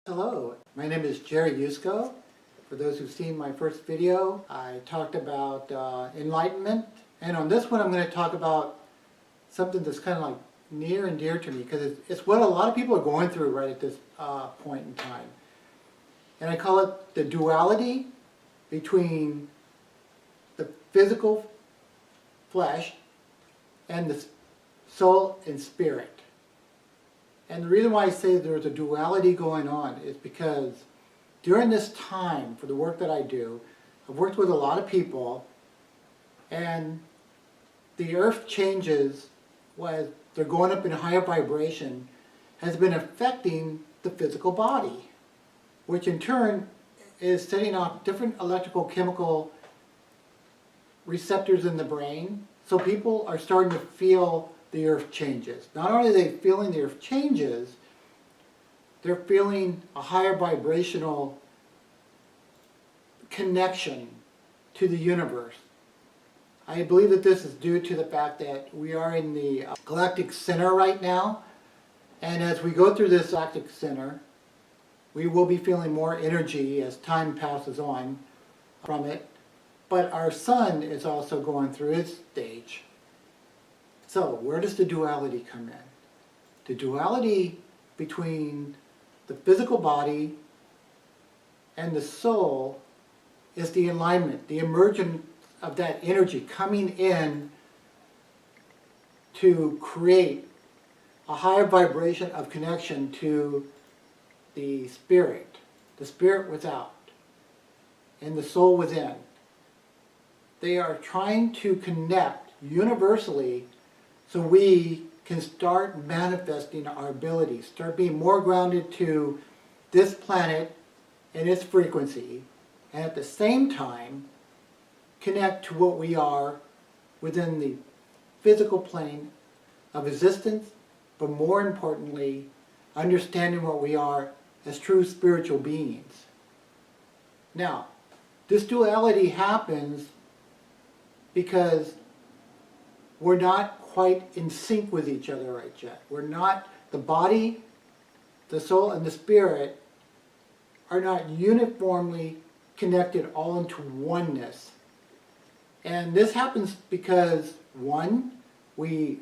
Hello, my name is Jerry Yusko. For those who've seen my first video, I talked about enlightenment. And on this one I'm going to talk about something that's kind of like near and dear to me because it's what a lot of people are going through right at this point in time. And I call it the duality between the physical flesh and the soul and spirit. And the reason why I say there's a duality going on is because during this time, for the work that I do, I've worked with a lot of people, and the earth changes as they're going up in higher vibration has been affecting the physical body, which in turn is setting off different electrical chemical receptors in the brain. So people are starting to feel the earth changes. Not only are they feeling the earth changes, they're feeling a higher vibrational connection to the universe. I believe that this is due to the fact that we are in the galactic center right now, and as we go through this galactic center, we will be feeling more energy as time passes on from it, but our sun is also going through its stage. So, where does the duality come in? The duality between the physical body and the soul is the alignment, the emergence of that energy coming in to create a higher vibration of connection to the spirit without, and the soul within. They are trying to connect universally so we can start manifesting our abilities, start being more grounded to this planet and its frequency, and at the same time connect to what we are within the physical plane of existence, but more importantly, understanding what we are as true spiritual beings. Now, this duality happens because we're not quite in sync with each other right yet. We're not, the body, the soul, and the spirit are not uniformly connected all into oneness. And this happens because, one, we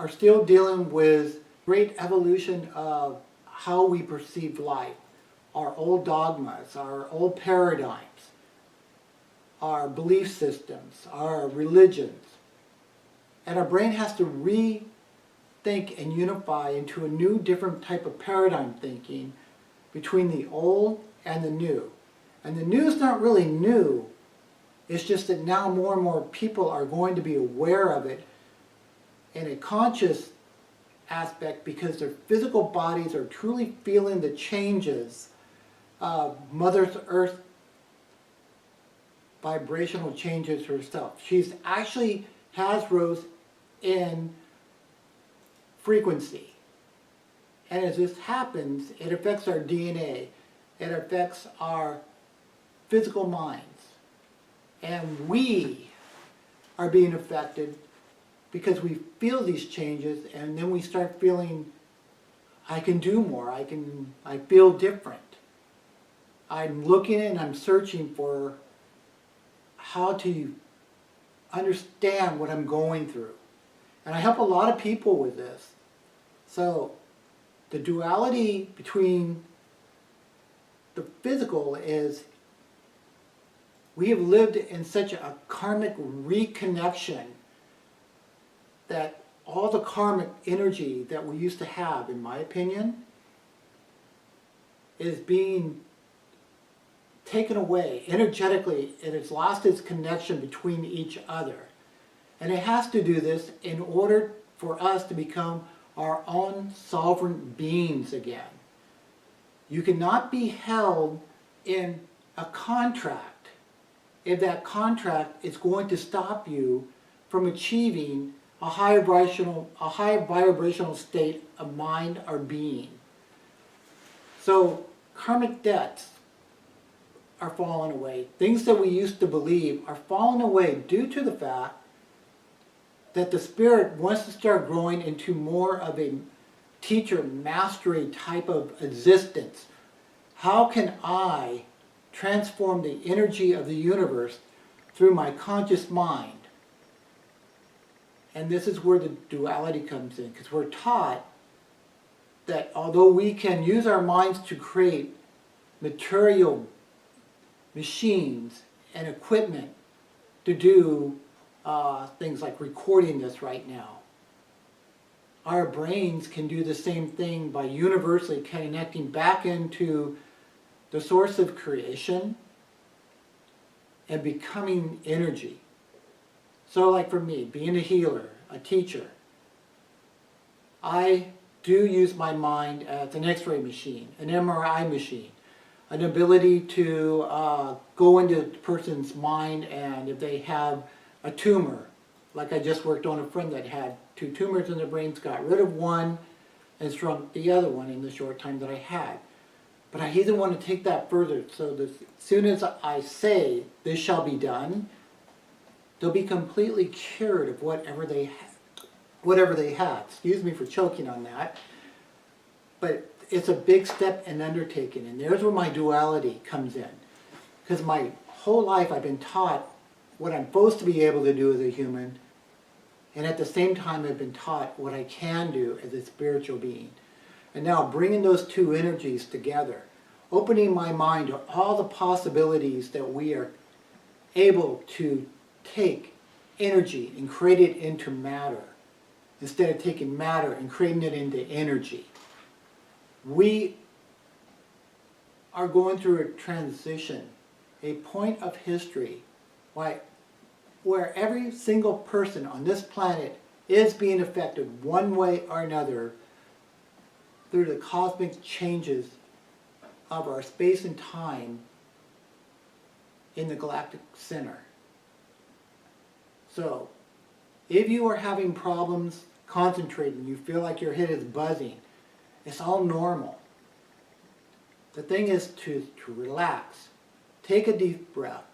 are still dealing with great evolution of how we perceive life, our old dogmas, our old paradigms, our belief systems, our religions. And our brain has to rethink and unify into a new, different type of paradigm thinking between the old and the new. And the new is not really new. It's just that now more and more people are going to be aware of it in a conscious aspect because their physical bodies are truly feeling the changes of Mother Earth vibrational changes herself. She's actually has rose in frequency. And as this happens, it affects our DNA. It affects our physical minds. And we are being affected because we feel these changes, and then we start feeling, I can do more, I feel different. I'm looking and I'm searching for how to understand what I'm going through. And I help a lot of people with this. So the duality between the physical is we have lived in such a karmic reconnection that all the karmic energy that we used to have, in my opinion, is being taken away energetically. It has lost its connection between each other. And it has to do this in order for us to become our own sovereign beings again. You cannot be held in a contract if that contract is going to stop you from achieving a higher vibrational state of mind or being. So karmic debts are falling away. Things that we used to believe are falling away due to the fact that the spirit wants to start growing into more of a teacher mastery type of existence How can I transform the energy of the universe through my conscious mind? And this is where the duality comes in, because we're taught that although we can use our minds to create material machines and equipment to do things like recording this right now, our brains can do the same thing by universally connecting back into the source of creation and becoming energy. So like for me, being a healer, a teacher, I do use my mind as an X-ray machine, an MRI machine, an ability to go into a person's mind, and if they have a tumor, like I just worked on a friend that had 2 tumors in their brains, got rid of one and shrunk the other one in the short time that I had. But I either want to take that further, so that as soon as I say, this shall be done, they'll be completely cured of whatever they have. Excuse me for choking on that. But it's a big step and undertaking, and there's where my duality comes in. Because my whole life I've been taught what I'm supposed to be able to do as a human, and at the same time I've been taught what I can do as a spiritual being. And now bringing those two energies together, opening my mind to all the possibilities that we are able to take energy and create it into matter, instead of taking matter and creating it into energy. We are going through a transition, a point of history, where every single person on this planet is being affected one way or another through the cosmic changes of our space and time in the galactic center. So, if you are having problems concentrating, you feel like your head is buzzing, it's all normal. The thing is to relax, take a deep breath,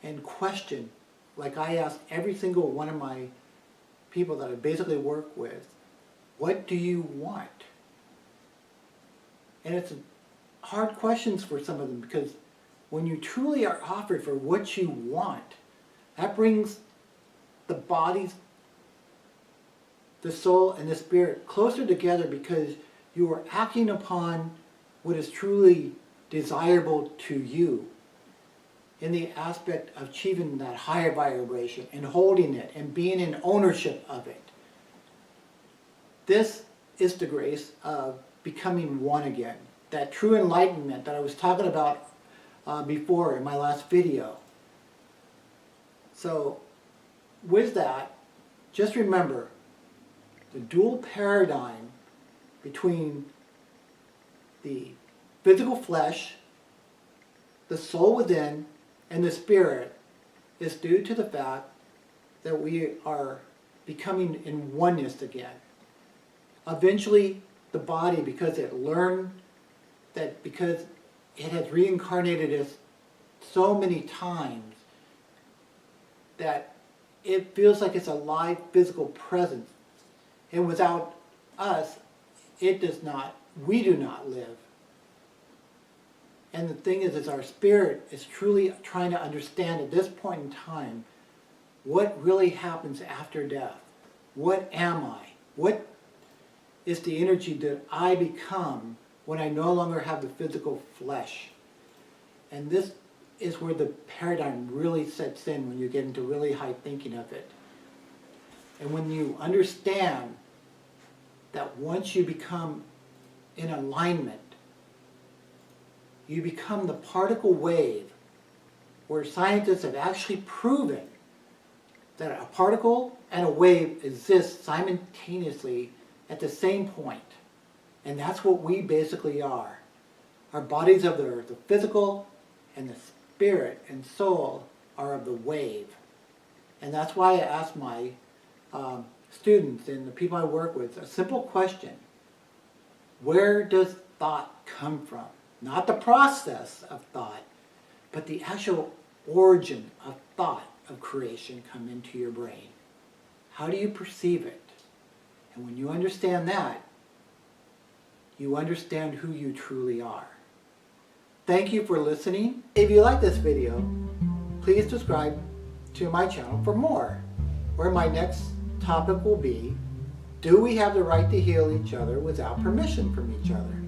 and question, like I ask every single one of my people that I basically work with, what do you want? And it's hard questions for some of them, because when you truly are offered for what you want, that brings the bodies, the soul, and the spirit closer together, because you are acting upon what is truly desirable to you in the aspect of achieving that higher vibration and holding it and being in ownership of it. This is the grace of becoming one again. That true enlightenment that I was talking about before in my last video. So with that, just remember the dual paradigm between the physical flesh, the soul within, and the spirit is due to the fact that we are becoming in oneness again. Eventually, the body, because it learned that because it has reincarnated us so many times, that it feels like it's a live physical presence. And without us, we do not live. And the thing is our spirit is truly trying to understand at this point in time what really happens after death. What am I? What is the energy that I become when I no longer have the physical flesh? And this is where the paradigm really sets in, when you get into really high thinking of it. And when you understand that once you become in alignment, you become the particle wave, where scientists have actually proven that a particle and a wave exist simultaneously at the same point. And that's what we basically are. Our bodies of the physical, and the spirit and soul are of the wave. And that's why I ask my students and the people I work with a simple question. Where does thought come from? Not the process of thought, but the actual origin of thought of creation come into your brain. How do you perceive it? And when you understand that, you understand who you truly are. Thank you for listening. If you like this video, please subscribe to my channel for more, where my next topic will be, do we have the right to heal each other without permission from each other?